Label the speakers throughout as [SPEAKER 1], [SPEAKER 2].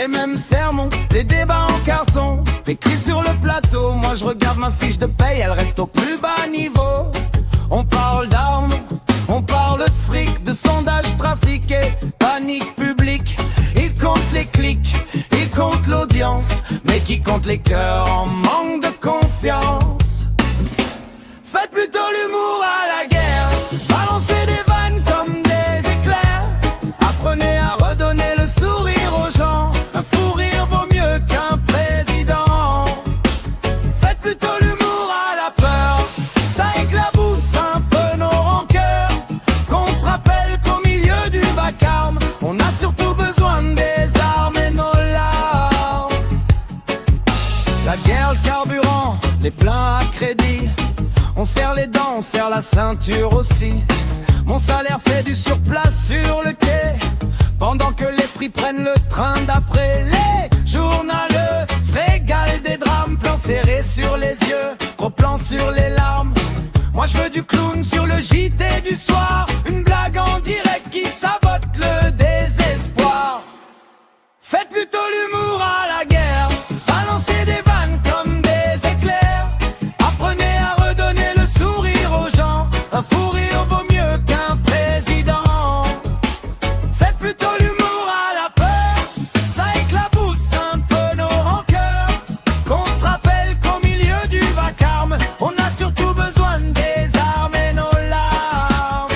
[SPEAKER 1] les mêmes sermons, les débats en carton, écrits sur le plateau. Moi je regarde ma fiche de paye, elle reste au plus bas niveau. On parle d'armes, on parle de fric, de sondages trafiqués, panique publique. Ils comptent les clics, ils comptent l'audience, mais qui compte les cœurs en manque de confiance. Faites plutôt l'humour à la guerre, balancez des vannes comme des éclairs. Apprenez à redonner le sourire aux gens, un fou rire vaut mieux qu'un président. Faites plutôt l'humour à la peur, ça éclabousse un peu nos rancœurs. Qu'on se rappelle qu'au milieu du vacarme, on a surtout besoin des armes et nos larmes. La guerre, le carburant, les pleins à crédit. On serre les dents, on serre la ceinture aussi. Mon salaire fait du surplace sur le quai, pendant que les prix prennent le train d'après. Les journaleux se régalent des drames, plans serrés sur les yeux, gros plans sur les larmes. Moi je veux du clown sur le JT du soir, une blague en direct qui sabote le désespoir. Faites plutôt l'humour à la guerre, balancez des vannes comme des éclairs. Apprenez à redonner le sourire aux gens, un fou rire vaut mieux qu'un président. Faites plutôt l'humour à la peur, ça éclabousse un peu nos rancœurs. Qu'on se rappelle qu'au milieu du vacarme, on a surtout besoin des armes et nos larmes.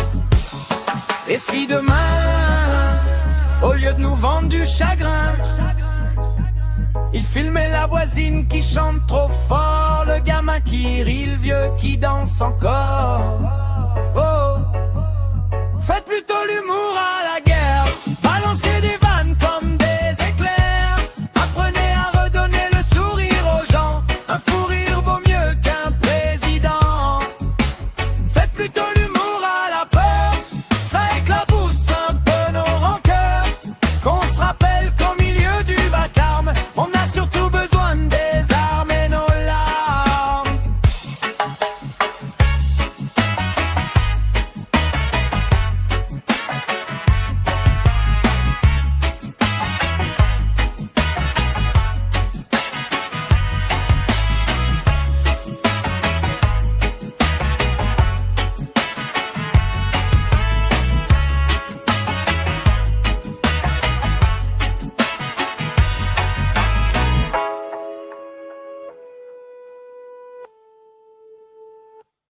[SPEAKER 1] Et si demain, au lieu de nous vendre du chagrin, il filmait la voisine qui chante trop fort, le gamin qui rit, le vieux qui danse encore. Oh, faites plutôt l'humour à la guerre.